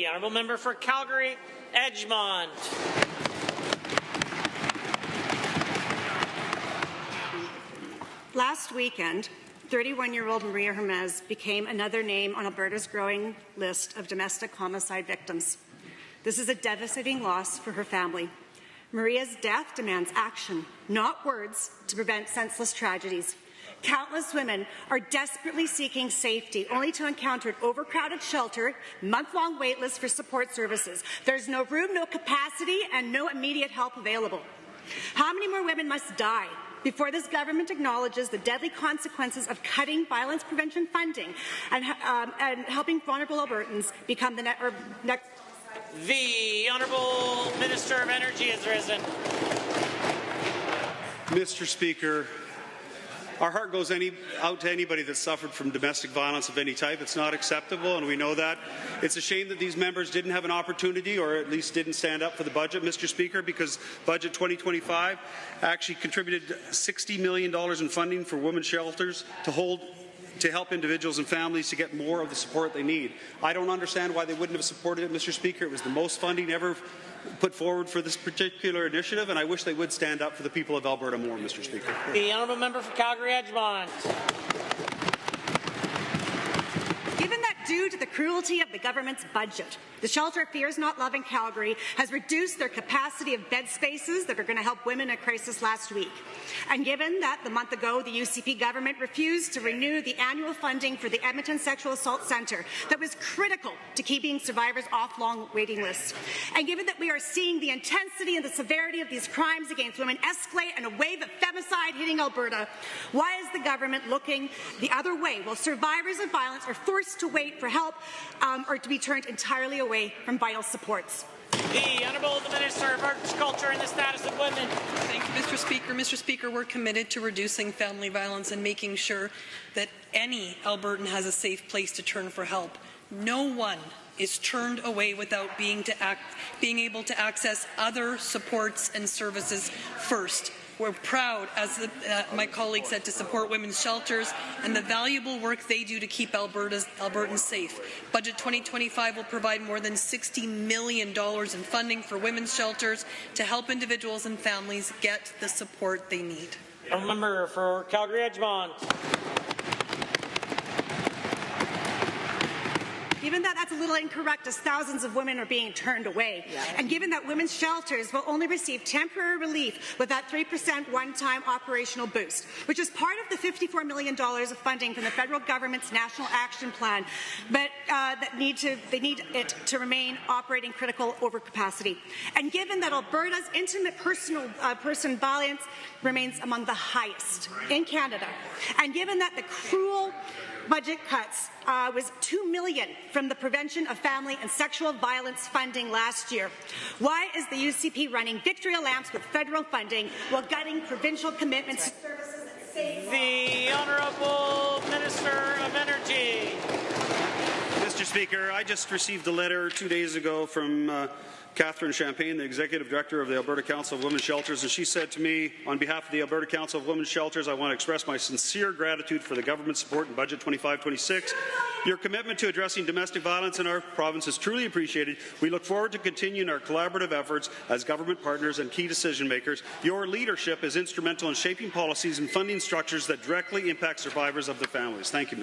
The honourable member for Calgary Edgemont. Last weekend, 31-year-old Maria Hermes became another name on Alberta's growing list of domestic homicide victims. This is a devastating loss for her family. Maria's death demands action, not words, to prevent senseless tragedies. Countless women are desperately seeking safety, only to encounter an overcrowded shelter, month-long wait lists for support services. There's no room, no capacity, and no immediate help available. How many more women must die before this government acknowledges the deadly consequences of cutting violence prevention funding and helping vulnerable Albertans become the next? The Honourable Minister of Energy has risen. Mr. Speaker, our heart goes out to anybody that suffered from domestic violence of any type. It's not acceptable, and we know that. It's a shame that these members didn't have an opportunity, or at least didn't stand up for the budget, Mr. Speaker, because Budget 2025 actually contributed $60 million in funding for women's shelters to help individuals and families to get more of the support they need. I don't understand why they wouldn't have supported it, Mr. Speaker. It was the most funding ever put forward for this particular initiative, and I wish they would stand up for the people of Alberta more, Mr. Speaker. The honourable member for Calgary Edgemont. Given that due to the cruelty of the government's budget, the shelter Fears Not Love in Calgary has reduced their capacity of bed spaces that are going to help women in crisis last week. And given that the month ago the UCP government refused to renew the annual funding for the Edmonton Sexual Assault Centre that was critical to keeping survivors off long waiting lists. And given that we are seeing the intensity and the severity of these crimes against women escalate and a wave of femicide hitting Alberta, why is the government looking the other way while survivors of violence are forced to wait for help or to be turned entirely away from vital supports? The Honourable Minister of Arts, Culture and the Status of Women. Thank you, Mr. Speaker. Mr. Speaker, we're committed to reducing family violence and making sure that any Albertan has a safe place to turn for help. No one is turned away without being able to access other supports and services first. We're proud, as my colleague said, to support women's shelters and the valuable work they do to keep Albertans safe. Budget 2025 will provide more than $60 million in funding for women's shelters to help individuals and families get the support they need. A member for Calgary Edgemont. Given that that's a little incorrect, as thousands of women are being turned away, and given that women's shelters will only receive temporary relief with that 3% one-time operational boost, which is part of the $54 million of funding from the federal government's National Action Plan, but they need it to remain operating critical overcapacity. And given that Alberta's intimate person violence remains among the highest in Canada, and given that the cruel budget cuts was $2 million from the Prevention of Family and Sexual Violence funding last year, why is the UCP running vitriol lamps with federal funding while gutting provincial commitments to services that save the Honourable Minister of Energy. Mr. Speaker, I just received a letter 2 days ago from Catherine Champagne, the Executive Director of the Alberta Council of Women's Shelters, and she said to me, on behalf of the Alberta Council of Women's Shelters, I want to express my sincere gratitude for the government's support in Budget 25-26. Your commitment to addressing domestic violence in our province is truly appreciated. We look forward to continuing our collaborative efforts as government partners and key decision makers. Your leadership is instrumental in shaping policies and funding structures that directly impact survivors of their families. Thank you, Mr.